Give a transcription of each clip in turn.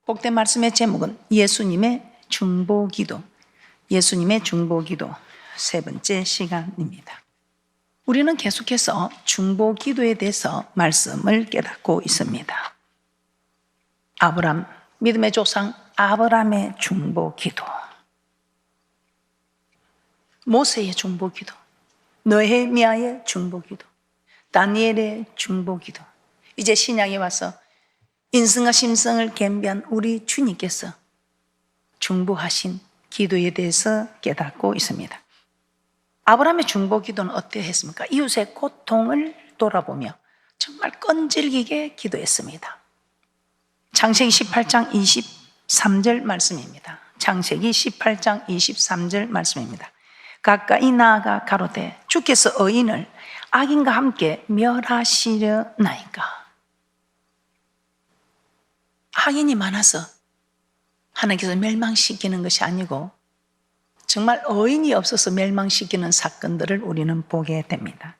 복된 말씀의 제목은 예수님의 중보기도, 예수님의 중보기도 세 번째 시간입니다. 우리는 계속해서 중보기도에 대해서 말씀을 깨닫고 있습니다. 아브람, 믿음의 조상 아브람의 중보기도, 모세의 중보기도, 느헤미야의 중보기도, 다니엘의 중보기도, 이제 신약에 와서 인성과 심성을 겸비한 우리 주님께서 중보하신 기도에 대해서 깨닫고 있습니다. 아브라함의 중보기도는 어떠했습니까? 이웃의 고통을 돌아보며 정말 끈질기게 기도했습니다. 창세기 18장 23절 말씀입니다. 창세기 18장 23절 말씀입니다. 가까이 나아가 가로되 주께서 의인을 악인과 함께 멸하시려나이까. 악인이 많아서 하나님께서 멸망시키는 것이 아니고 정말 의인이 없어서 멸망시키는 사건들을 우리는 보게 됩니다.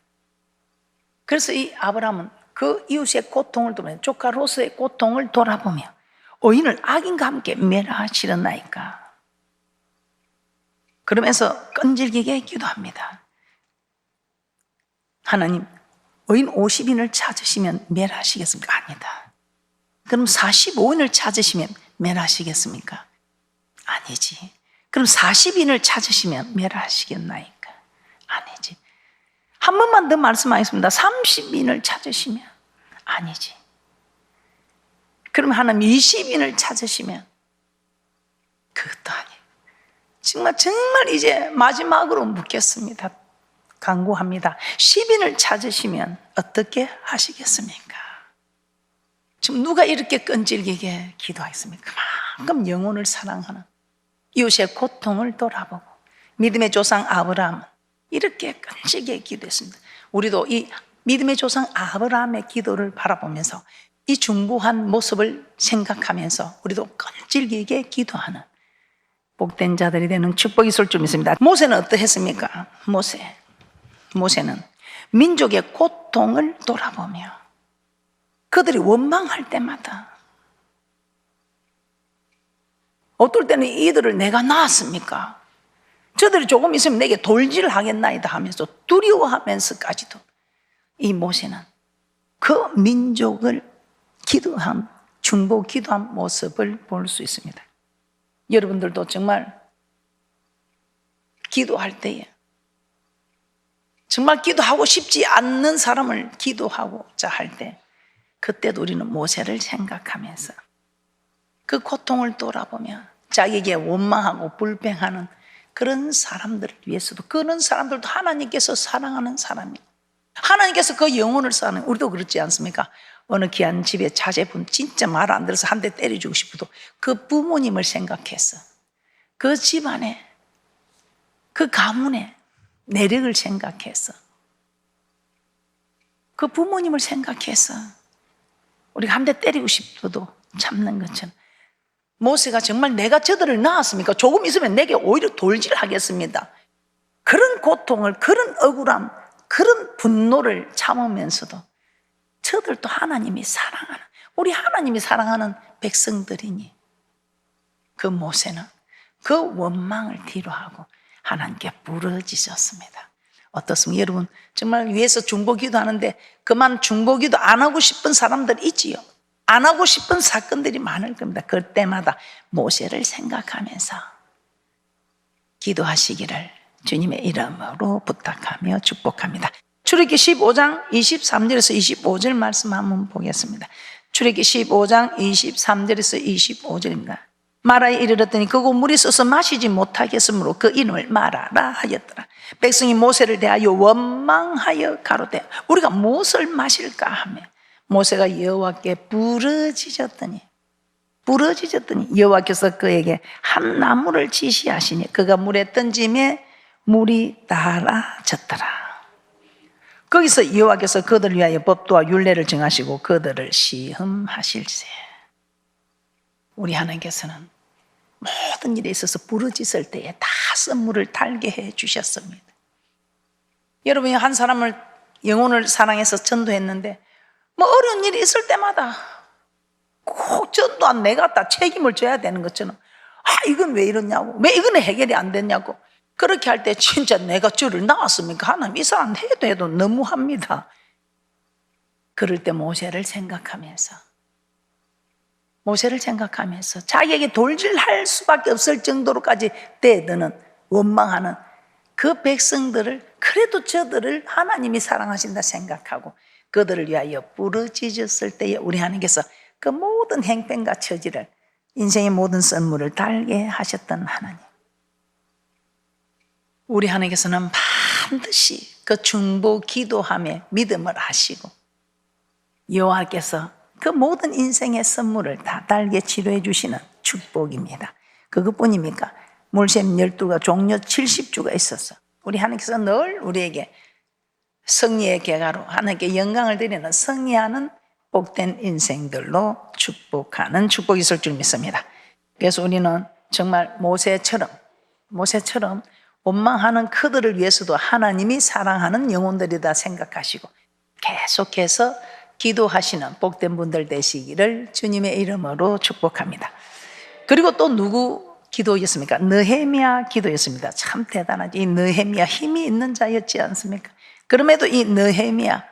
그래서 이 아브라함은 그 이웃의 고통을 돌아보며 조카 롯의 고통을 돌아보며 의인을 악인과 함께 멸하시려나이까. 그러면서 끈질기게 기도합니다. 하나님, 의인 50인을 찾으시면 멸하시겠습니까? 아니다. 그럼 45인을 찾으시면 멸하시겠습니까? 아니지. 그럼 40인을 찾으시면 멸하시겠나이까? 아니지. 한 번만 더 말씀하겠습니다. 30인을 찾으시면 아니지. 그럼 하나님 20인을 찾으시면 그것도 아니에요. 정말 이제 마지막으로 묻겠습니다. 간구합니다. 10인을 찾으시면 어떻게 하시겠습니까? 지금 누가 이렇게 끈질기게 기도하겠습니까? 그만큼 영혼을 사랑하는 이웃의 고통을 돌아보고 믿음의 조상 아브라함은 이렇게 끈질기게 기도했습니다. 우리도 이 믿음의 조상 아브라함의 기도를 바라보면서 이 중보한 모습을 생각하면서 우리도 끈질기게 기도하는 복된 자들이 되는 축복이 있을 줄 믿습니다. 모세는 어떠했습니까? 모세는 민족의 고통을 돌아보며 그들이 원망할 때마다 어떨 때는 이들을 내가 낳았습니까? 저들이 조금 있으면 내게 돌질하겠나이다 하면서 두려워하면서까지도 이 모세는 그 민족을 기도한 중보 기도한 모습을 볼 수 있습니다. 여러분들도 정말 기도할 때에 정말 기도하고 싶지 않는 사람을 기도하고자 할 때 그때도 우리는 모세를 생각하면서 그 고통을 돌아보며 자기에게 원망하고 불평하는 그런 사람들을 위해서도 그런 사람들도 하나님께서 사랑하는 사람이에요. 하나님께서 그 영혼을 사는 우리도 그렇지 않습니까? 어느 귀한 집에 자제분 진짜 말 안 들어서 한 대 때려주고 싶어도 그 부모님을 생각해서 그 집안에 그 가문의 내력을 생각해서 그 부모님을 생각해서 우리가 한 대 때리고 싶어도 참는 것처럼 모세가 정말 내가 저들을 낳았습니까? 조금 있으면 내게 오히려 돌질하겠습니다. 그런 고통을, 그런 억울함, 그런 분노를 참으면서도 저들도 하나님이 사랑하는, 우리 하나님이 사랑하는 백성들이니 그 모세는 그 원망을 뒤로하고 하나님께 부르짖었습니다. 어떻습니까? 여러분 정말 위에서 중보기도 하는데 그만 중보기도 안 하고 싶은 사람들 있지요. 안 하고 싶은 사건들이 많을 겁니다. 그때마다 모세를 생각하면서 기도하시기를 주님의 이름으로 부탁하며 축복합니다. 출애굽기 15장 23절에서 25절 말씀 한번 보겠습니다. 출애굽기 15장 23절에서 25절입니다. 마라에 이르렀더니 그곳 물이 썩어서 마시지 못하겠으므로 그 이름을 마라라 하였더라. 백성이 모세를 대하여 원망하여 가로되 우리가 무엇을 마실까 하며 모세가 여호와께 부르짖었더니 여호와께서 그에게 한 나무를 지시하시니 그가 물에 던짐에 물이 달아졌더라. 거기서 여호와께서 그들을 위하여 법도와 율례를 정하시고 그들을 시험하실세. 우리 하나님께서는 모든 일에 있어서 부르짖을 때에 다 선물을 달게 해 주셨습니다. 여러분이 한 사람을 영혼을 사랑해서 전도했는데 뭐 어려운 일이 있을 때마다 꼭 전도한 내가 다 책임을 져야 되는 것처럼 이건 왜 이러냐고, 왜 이건 해결이 안 됐냐고, 그렇게 할 때 진짜 내가 줄을 나왔습니까? 하나님 이 사람 해도 너무합니다. 그럴 때 모세를 생각하면서 자기에게 돌질할 수밖에 없을 정도로까지 대드는 원망하는 그 백성들을, 그래도 저들을 하나님이 사랑하신다 생각하고 그들을 위하여 부르짖었을 때에 우리 하나님께서 그 모든 행편과 처지를, 인생의 모든 선물을 달게 하셨던 하나님, 우리 하나님께서는 반드시 그 중보 기도함에 믿음을 하시고 여호와께서 그 모든 인생의 선물을 다 달게 치료해 주시는 축복입니다. 그것뿐입니까? 몰셈 12가 종려 70주가 있어서 우리 하나님께서 늘 우리에게 승리의 계가로 하나님께 영광을 드리는 승리하는 복된 인생들로 축복하는 축복이 있을 줄 믿습니다. 그래서 우리는 정말 모세처럼 원망하는 그들을 위해서도 하나님이 사랑하는 영혼들이다 생각하시고 계속해서 기도하시는 복된 분들 되시기를 주님의 이름으로 축복합니다. 그리고 또 누구 기도였습니까? 느헤미야 기도였습니다. 참 대단하지. 이 느헤미야 힘이 있는 자였지 않습니까? 그럼에도 이 느헤미야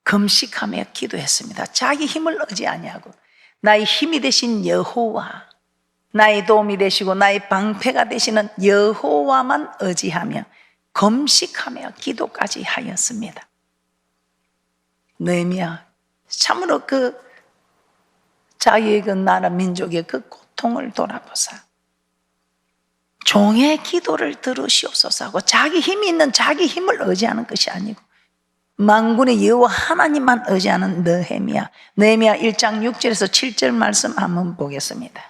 금식하며 기도했습니다. 자기 힘을 의지 아니하고 나의 힘이 되신 여호와, 나의 도움이 되시고 나의 방패가 되시는 여호와만 의지하며 금식하며 기도까지 하였습니다. 느헤미야 참으로 그 자기의 그 나라 민족의 그 고통을 돌아보사 종의 기도를 들으시옵소서 하고 자기 힘이 있는 자기 힘을 의지하는 것이 아니고 만군의 여호와 하나님만 의지하는 느헤미야 1장 6절에서 7절 말씀 한번 보겠습니다.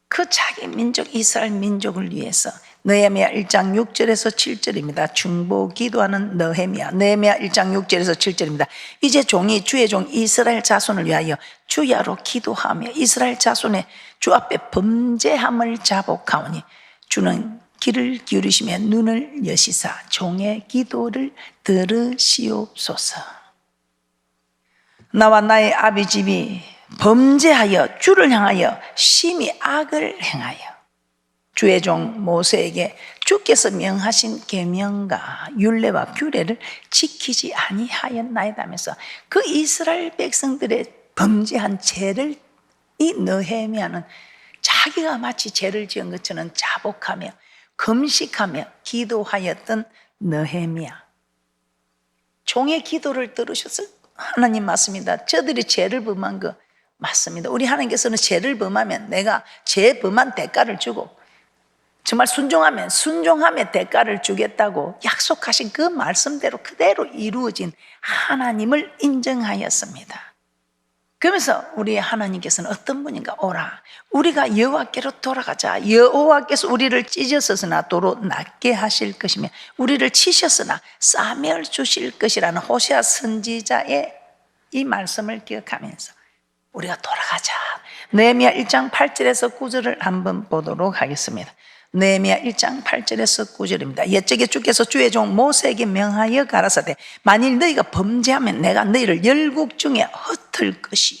그 자기 민족 이스라엘 민족을 위해서 느헤미야 1장 6절에서 7절입니다. 중보 기도하는 느헤미야 1장 6절에서 7절입니다. 이제 종이 주의 종 이스라엘 자손을 위하여 주야로 기도하며 이스라엘 자손의 주 앞에 범죄함을 자복하오니 주는 귀를 기울이시며 눈을 여시사 종의 기도를 들으시옵소서. 나와 나의 아비 집이 범죄하여 주를 향하여 심히 악을 행하여 주의 종 모세에게 주께서 명하신 계명과 율례와 규례를 지키지 아니하였나이다면서 그 이스라엘 백성들의 범죄한 죄를 이 느헤미야는 자기가 마치 죄를 지은 것처럼 자복하며 금식하며 기도하였던 느헤미야. 종의 기도를 들으셔서 하나님 맞습니다. 저들이 죄를 범한 거 맞습니다. 우리 하나님께서는 죄를 범하면 내가 죄 범한 대가를 주고 정말 순종하면 순종함의 대가를 주겠다고 약속하신 그 말씀대로 그대로 이루어진 하나님을 인정하였습니다. 그러면서 우리 하나님께서는 어떤 분인가? 오라 우리가 여호와께로 돌아가자. 여호와께서 우리를 찢으셨으나 도로 낫게 하실 것이며 우리를 치셨으나 사멸 주실 것이라는 호세아 선지자의 이 말씀을 기억하면서 우리가 돌아가자. 느헤미야 1장 8절에서 9절을 한번 보도록 하겠습니다. 느헤미야 1장 8절에서 9절입니다. 옛적에 주께서 주의 종 모세에게 명하여 가라사대 만일 너희가 범죄하면 내가 너희를 열국 중에 흩을 것이요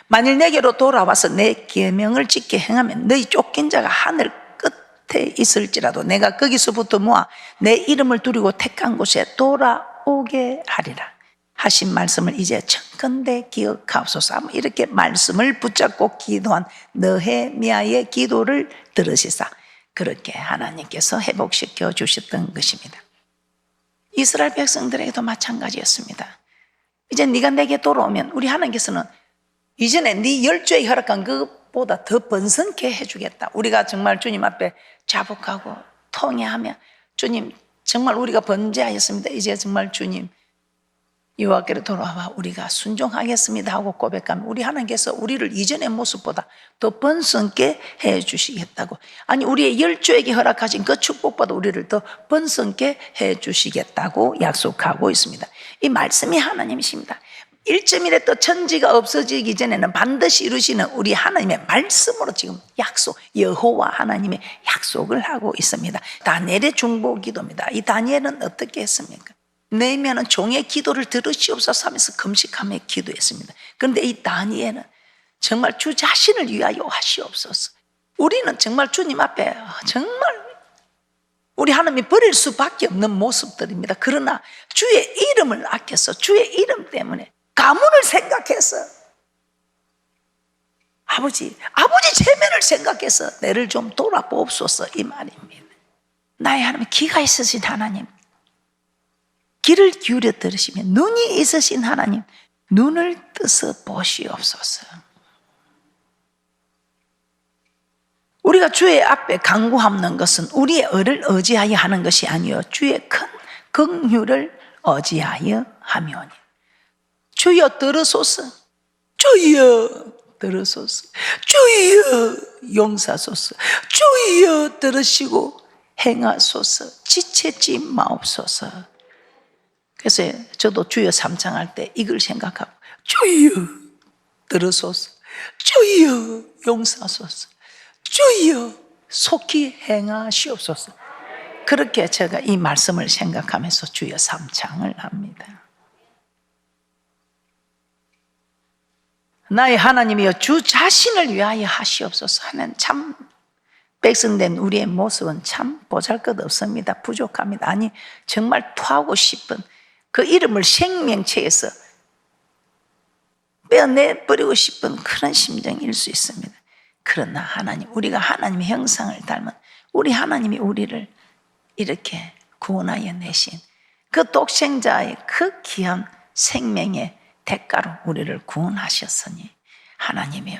만일 내게로 돌아와서 내 계명을 지켜 행하면 너희 쫓긴 자가 하늘 끝에 있을지라도 내가 거기서부터 모아 내 이름을 두리고 택한 곳에 돌아오게 하리라 하신 말씀을 이제 청컨대 기억하옵소서. 이렇게 말씀을 붙잡고 기도한 느헤미야의 기도를 들으시사 그렇게 하나님께서 회복시켜 주셨던 것입니다. 이스라엘 백성들에게도 마찬가지였습니다. 이제 네가 내게 돌아오면 우리 하나님께서는 이전에 네 열조에 허락한 그것보다 더 번성케 해주겠다. 우리가 정말 주님 앞에 자복하고 통회하며 주님 정말 우리가 범죄하였습니다. 이제 정말 주님 여호와께로 돌아와 우리가 순종하겠습니다 하고 고백하면 우리 하나님께서 우리를 이전의 모습보다 더 번성케 해주시겠다고, 아니 우리의 열조에게 허락하신 그 축복보다 우리를 더 번성케 해주시겠다고 약속하고 있습니다. 이 말씀이 하나님이십니다. 1.1에 또 천지가 없어지기 전에는 반드시 이루시는 우리 하나님의 말씀으로 지금 약속, 여호와 하나님의 약속을 하고 있습니다. 다니엘의 중보 기도입니다. 이 다니엘은 어떻게 했습니까? 내면은 종의 기도를 들으시옵소서 하면서 금식하며 기도했습니다. 그런데 이 다니엘은 정말 주 자신을 위하여 하시옵소서. 우리는 정말 주님 앞에 정말 우리 하나님이 버릴 수밖에 없는 모습들입니다. 그러나 주의 이름을 아껴서 주의 이름 때문에 가문을 생각해서 아버지 체면을 생각해서 내를 좀 돌아보옵소서 이 말입니다. 나의 하나님, 기가 있으신 하나님, 귀를 기울여 들으시면 눈이 있으신 하나님, 눈을 뜨서 보시옵소서. 우리가 주의 앞에 간구하는 것은 우리의 의를 의지하여 하는 것이 아니요 주의 큰 긍휼을 의지하여 하며니. 주여 들으소서, 주여 들으소서, 주여 용서하소서, 주여 들으시고 행하소서, 지체지 마옵소서. 그래서 저도 주여 삼창할 때 이걸 생각하고 주여 들으소서, 주여 용서하소서, 주여 속히 행하시옵소서. 그렇게 제가 이 말씀을 생각하면서 주여 삼창을 합니다. 나의 하나님이여 주 자신을 위하여 하시옵소서 하는 참 백성된 우리의 모습은 참 보잘것없습니다. 부족합니다. 아니 정말 토하고 싶은 그 이름을 생명체에서 빼어내버리고 싶은 그런 심정일 수 있습니다. 그러나 하나님, 우리가 하나님의 형상을 닮은 우리 하나님이 우리를 이렇게 구원하여 내신 그 독생자의 그 귀한 생명의 대가로 우리를 구원하셨으니 하나님이여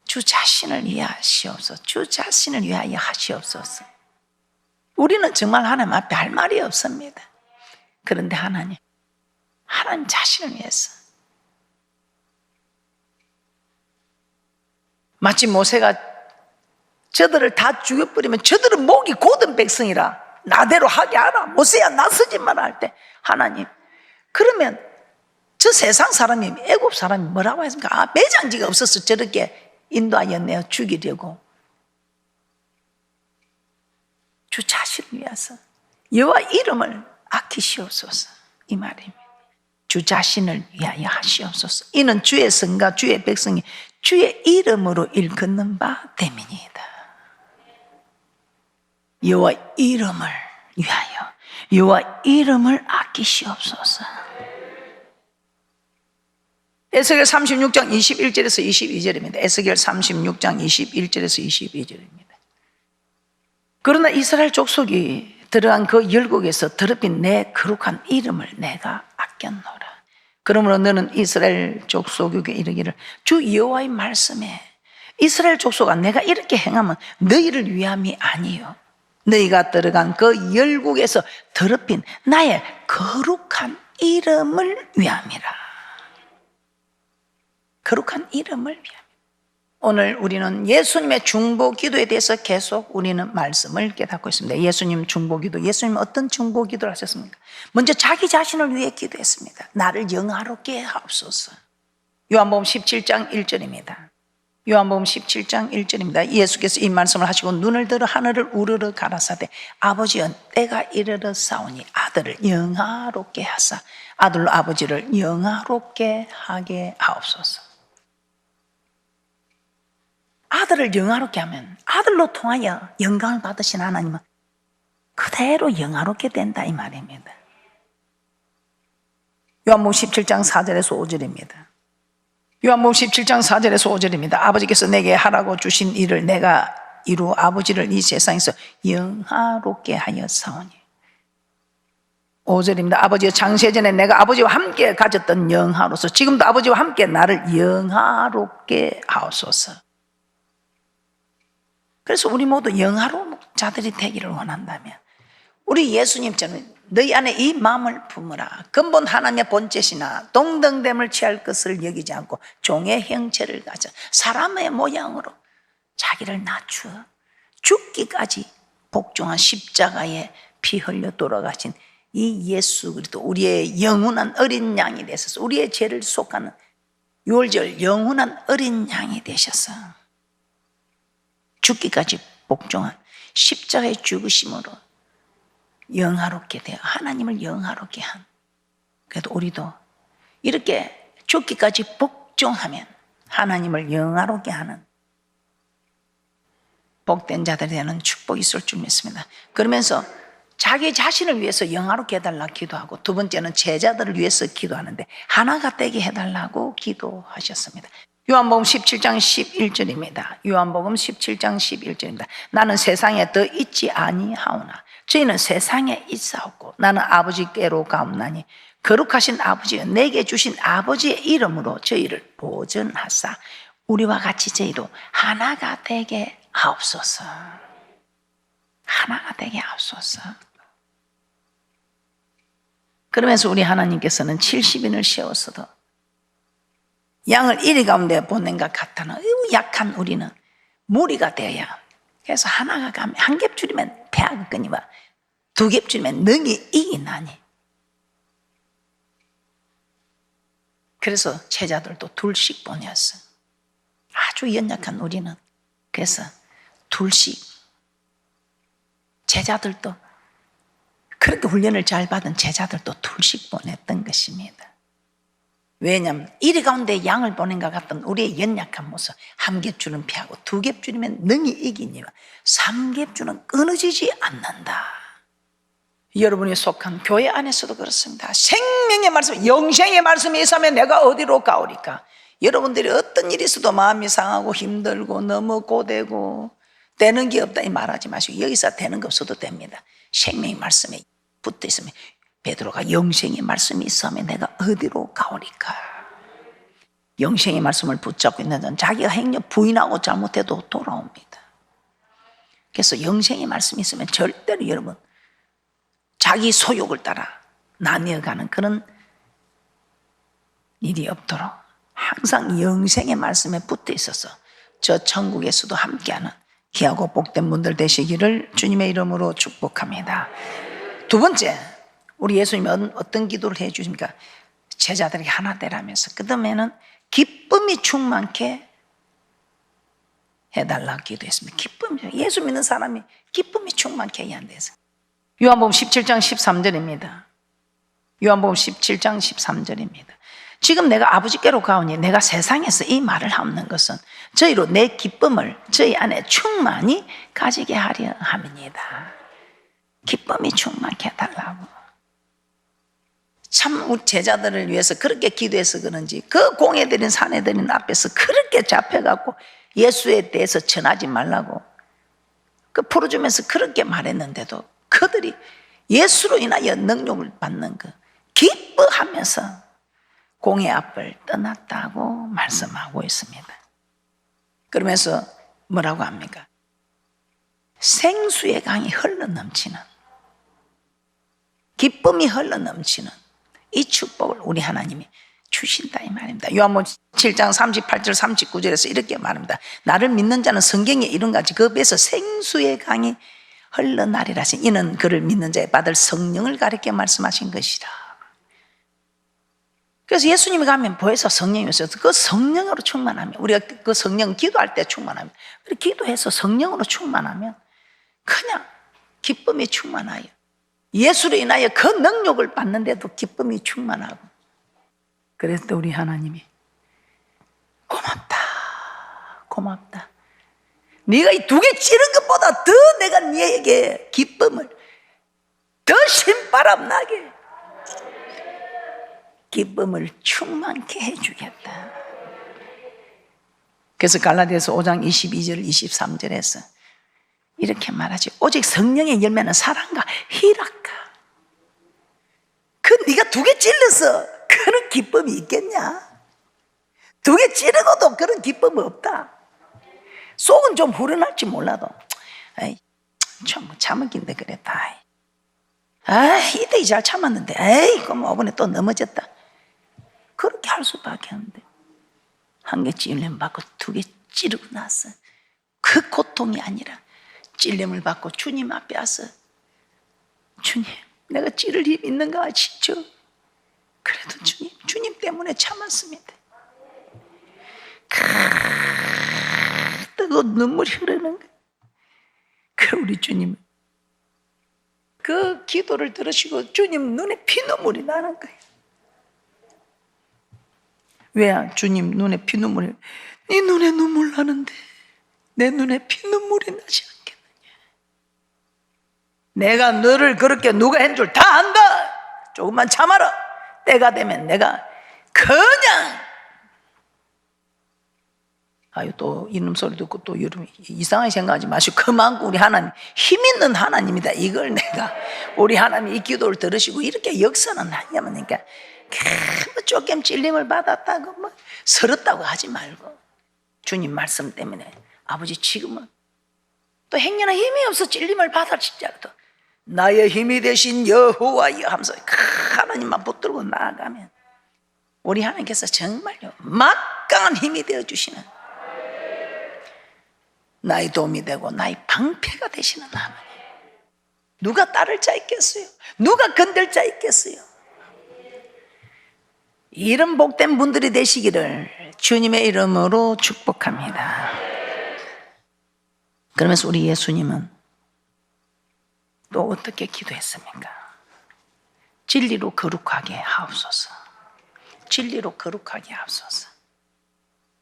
주 자신을 위하시옵소서, 주 자신을 위하여 하시옵소서. 우리는 정말 하나님 앞에 할 말이 없습니다. 그런데 하나님 자신을 위해서 마치 모세가 저들을 다 죽여버리면 저들은 목이 곧은 백성이라 나대로 하게 하라, 모세야 나서지 마라 할 때 하나님 그러면 저 세상 사람이 애굽 사람이 뭐라고 했습니까? 매장지가 없어서 저렇게 인도하여 내어 죽이려고. 주 자신을 위해서 여호와 이름을 아끼시옵소서 이 말입니다. 주 자신을 위하여 하시옵소서. 이는 주의 성과 주의 백성이 주의 이름으로 일컫는 바 됨이니이다. 여호와 이름을 위하여 여호와 이름을 아끼시옵소서. 에스겔 36장 21절에서 22절입니다. 에스겔 36장 21절에서 22절입니다. 그러나 이스라엘 족속이 들어간 그 열국에서 더럽힌 내 거룩한 이름을 내가 아꼈노라. 그러므로 너는 이스라엘 족속에게 이르기를 주 여호와의 말씀에 이스라엘 족속아 내가 이렇게 행하면 너희를 위함이 아니요 너희가 들어간 그 열국에서 더럽힌 나의 거룩한 이름을 위함이라. 거룩한 이름을 위함. 오늘 우리는 예수님의 중보 기도에 대해서 계속 우리는 말씀을 깨닫고 있습니다. 예수님 중보 기도, 예수님 어떤 중보 기도를 하셨습니까? 먼저 자기 자신을 위해 기도했습니다. 나를 영화롭게 하옵소서. 요한복음 17장 1절입니다. 요한복음 17장 1절입니다. 예수께서 이 말씀을 하시고 눈을 들어 하늘을 우러러 가라사대 아버지여 때가 이르러 싸우니 아들을 영화롭게 하사 아들로 아버지를 영화롭게 하게 하옵소서. 아들을 영화롭게 하면 아들로 통하여 영광을 받으신 하나님은 그대로 영화롭게 된다 이 말입니다. 요한복음 17장 4절에서 5절입니다. 요한복음 17장 4절에서 5절입니다. 아버지께서 내게 하라고 주신 일을 내가 이루 아버지를 이 세상에서 영화롭게 하여 사오니. 5절입니다. 아버지여 창세전에 내가 아버지와 함께 가졌던 영화로서 지금도 아버지와 함께 나를 영화롭게 하옵소서. 그래서 우리 모두 영화로운 자들이 되기를 원한다면 우리 예수님처럼 너희 안에 이 마음을 품으라. 근본 하나님의 본체시나 동등됨을 취할 것을 여기지 않고 종의 형체를 가져 사람의 모양으로 자기를 낮추어 죽기까지 복종한 십자가에 피 흘려 돌아가신 이 예수 그리스도 우리의 영원한 어린 양이 되셔서 우리의 죄를 속하는 유월절 영원한 어린 양이 되셔서 죽기까지 복종한 십자가의 죽으심으로 영화롭게 되어 하나님을 영화롭게 한, 그래도 우리도 이렇게 죽기까지 복종하면 하나님을 영화롭게 하는 복된 자들이 되는 축복이 있을 줄 믿습니다. 그러면서 자기 자신을 위해서 영화롭게 해달라고 기도하고, 두 번째는 제자들을 위해서 기도하는데 하나가 되게 해달라고 기도하셨습니다. 요한복음 17장 11절입니다. 요한복음 17장 11절입니다. 나는 세상에 더 있지 아니하오나 저희는 세상에 있사옵고 나는 아버지께로 가옵나니 거룩하신 아버지가 내게 주신 아버지의 이름으로 저희를 보전하사 우리와 같이 저희도 하나가 되게 하옵소서. 하나가 되게 하옵소서. 그러면서 우리 하나님께서는 70인을 세워서도 양을 이리 가운데 보낸 것 같다는 약한 우리는 무리가 되어야, 그래서 하나가 가면 한 겹 줄이면 패하가 끄니와 두 겹 줄이면 능히 이기나니. 그래서 제자들도 둘씩 보냈어. 아주 연약한 우리는. 그래서 둘씩, 제자들도 그렇게 훈련을 잘 받은 제자들도 둘씩 보냈던 것입니다. 왜냐하면 이리 가운데 양을 보낸 것 같던 우리의 연약한 모습, 한 겹줄은 피하고 두 겹줄이면 능히 이기니와 삼 겹줄은 끊어지지 않는다. 여러분이 속한 교회 안에서도 그렇습니다. 생명의 말씀, 영생의 말씀이 있으면 내가 어디로 가오리까? 여러분들이 어떤 일이 있어도 마음이 상하고 힘들고 너무 고되고 되는 게 없다 이 말하지 마시고, 여기서 되는 거 없어도 됩니다. 생명의 말씀에 붙어 있으면, 베드로가 영생의 말씀이 있으면 내가 어디로 가오리까? 영생의 말씀을 붙잡고 있는 자는 자기가 행여 부인하고 잘못해도 돌아옵니다. 그래서 영생의 말씀이 있으면 절대로 여러분 자기 소욕을 따라 나뉘어가는 그런 일이 없도록 항상 영생의 말씀에 붙어 있어서 저 천국에서도 함께하는 귀하고 복된 분들 되시기를 주님의 이름으로 축복합니다. 두 번째, 우리 예수님이 어떤 기도를 해 주십니까? 제자들이 하나 되라면서 그 다음에는 기쁨이 충만케 해달라고 기도했습니다. 기쁨이, 예수 믿는 사람이 기쁨이 충만케 해야 한대서. 요한복음 17장 13절입니다. 요한복음 17장 13절입니다. 지금 내가 아버지께로 가오니 내가 세상에서 이 말을 하는 것은 저희로 내 기쁨을 저희 안에 충만히 가지게 하려 함이니이다. 기쁨이 충만케 해달라고. 참 우리 제자들을 위해서 그렇게 기도해서 그런지 그 공회들인 사내들인 앞에서 그렇게 잡혀갖고 예수에 대해서 전하지 말라고 그 풀어주면서 그렇게 말했는데도 그들이 예수로 인하여 능력을 받는 그 기뻐하면서 공회 앞을 떠났다고 말씀하고 있습니다. 그러면서 뭐라고 합니까? 생수의 강이 흘러넘치는, 기쁨이 흘러넘치는 이 축복을 우리 하나님이 주신다 이 말입니다. 요한복음 7장 38절 39절에서 이렇게 말합니다. 나를 믿는 자는 성경에 이런 같이 그 배에서 생수의 강이 흘러나리라 하신, 이는 그를 믿는 자에 받을 성령을 가리켜 말씀하신 것이라. 그래서 예수님이 가면 보혜사 성령이 오셔서 그 성령으로 충만하면, 우리가 그 성령 기도할 때 충만하면, 기도해서 성령으로 충만하면 그냥 기쁨이 충만하여 예수로 인하여 그 능력을 받는데도 기쁨이 충만하고, 그래서 우리 하나님이 고맙다 고맙다, 네가 이 두 개 찌른 것보다 더 내가 네에게 기쁨을 더 신바람 나게 기쁨을 충만케 해주겠다. 그래서 갈라디아서 5장 22절 23절에서 이렇게 말하지. 오직 성령의 열매는 사랑과 희락과. 그 네가 두 개 찔러서 그런 기쁨이 있겠냐? 두 개 찌르고도 그런 기쁨은 없다. 속은 좀 후련할지 몰라도 에이, 좀 참았긴데 그랬다. 이때이 잘 참았는데 에이 그럼 이번에 또 넘어졌다. 그렇게 할 수밖에 없는데 한 개 찔림 받고 두 개 찌르고 나서 그 고통이 아니라 찔림을 받고 주님 앞에 와서 주님 내가 찌를 힘 있는가 아시죠? 그래도 주님 때문에 참았습니다. 뜨거운 눈물이 흐르는 거예요. 그 우리 주님 그 기도를 들으시고 주님 눈에 피눈물이 나는 거예요. 왜 주님 눈에 피눈물이, 네 눈에 눈물 나는데 내 눈에 피눈물이 나지 않겠느냐. 내가 너를 그렇게 누가 한 줄 다 안다. 조금만 참아라. 때가 되면 내가 그냥, 아유, 또 이놈 소리 듣고 또 여러분 이상하게 생각하지 마시고, 그만큼 우리 하나님 힘 있는 하나님이다. 이걸 내가, 우리 하나님이 이 기도를 들으시고 이렇게 역사는 하냐면, 그러니까 조금 찔림을 받았다고 뭐 서럽다고 하지 말고, 주님 말씀 때문에 아버지 지금은 또 행여나 힘이 없어 찔림을 받았을지라도 나의 힘이 되신 여호와여 하면서 하나님만 붙들고 나아가면 우리 하나님께서 정말요 막강한 힘이 되어주시는, 나의 도움이 되고 나의 방패가 되시는 하나님. 누가 따를 자 있겠어요? 누가 건들 자 있겠어요? 이런 복된 분들이 되시기를 주님의 이름으로 축복합니다. 그러면서 우리 예수님은 또 어떻게 기도했습니까? 진리로 거룩하게 하옵소서. 진리로 거룩하게 하옵소서.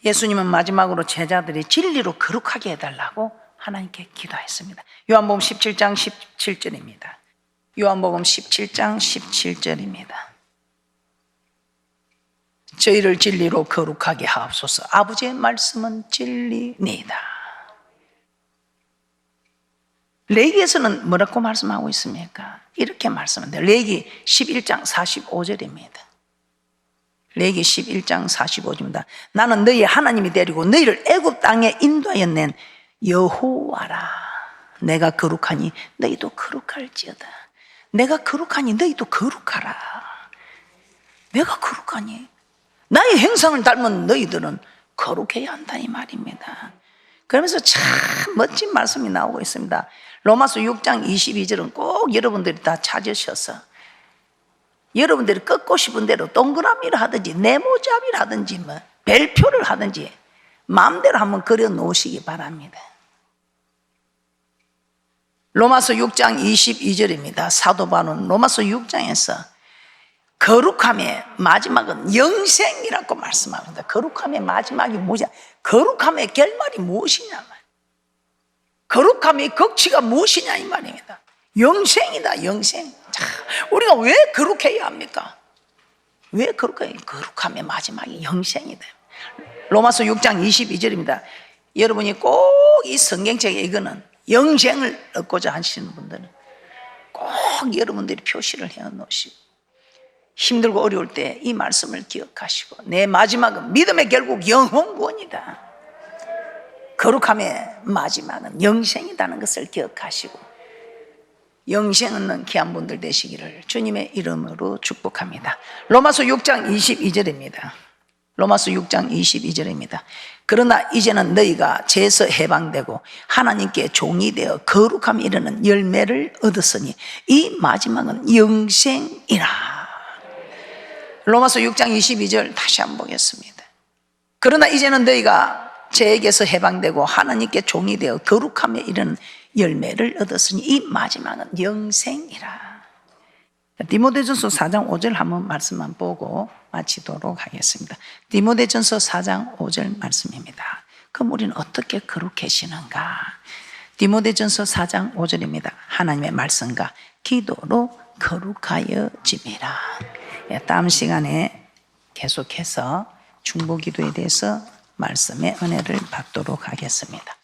예수님은 마지막으로 제자들이 진리로 거룩하게 해달라고 하나님께 기도했습니다. 요한복음 17장 17절입니다. 요한복음 17장 17절입니다. 저희를 진리로 거룩하게 하옵소서. 아버지의 말씀은 진리니이다. 레위기에서는 뭐라고 말씀하고 있습니까? 이렇게 말씀합니다. 레위기 11장 45절입니다. 레위기 11장 45절입니다. 나는 너희 하나님이 되리고 너희를 애굽 땅에 인도하여 낸 여호와라. 내가 거룩하니 너희도 거룩할지어다. 내가 거룩하니 너희도 거룩하라. 내가 거룩하니 나의 형상을 닮은 너희들은 거룩해야 한다 이 말입니다. 그러면서 참 멋진 말씀이 나오고 있습니다. 로마서 6장 22절은 꼭 여러분들이 다 찾으셔서 여러분들이 꺾고 싶은 대로 동그라미를 하든지 네모잡이를 하든지 뭐 별표를 하든지 마음대로 한번 그려 놓으시기 바랍니다. 로마서 6장 22절입니다. 사도 바울은 로마서 6장에서 거룩함의 마지막은 영생이라고 말씀합니다. 거룩함의 마지막이 뭐냐? 거룩함의 결말이 무엇이냐? 거룩함의 극치가 무엇이냐 이 말입니다. 영생이다, 영생. 자, 우리가 왜 거룩해야 합니까? 왜 거룩해야? 거룩함의 마지막이 영생이다. 로마서 6장 22절입니다. 여러분이 꼭 이 성경책에 이거는 영생을 얻고자 하시는 분들은 꼭 여러분들이 표시를 해 놓으시고, 힘들고 어려울 때 이 말씀을 기억하시고, 내 마지막은 믿음의 결국 영혼구원이다. 거룩함의 마지막은 영생이라는 것을 기억하시고 영생 얻는 귀한 분들 되시기를 주님의 이름으로 축복합니다. 로마서 6장 22절입니다. 로마서 6장 22절입니다. 그러나 이제는 너희가 죄에서 해방되고 하나님께 종이 되어 거룩함에 이르는 열매를 얻었으니 이 마지막은 영생이라. 로마서 6장 22절 다시 한번 보겠습니다. 그러나 이제는 너희가 죄에게서 해방되고 하나님께 종이 되어 거룩함에 이르는 열매를 얻었으니 이 마지막은 영생이라. 디모데전서 4장 5절 한번 말씀만 보고 마치도록 하겠습니다. 디모데전서 4장 5절 말씀입니다. 그럼 우리는 어떻게 거룩해지는가? 디모데전서 4장 5절입니다. 하나님의 말씀과 기도로 거룩하여짐이라. 다음 시간에 계속해서 중보기도에 대해서 말씀의 은혜를 받도록 하겠습니다.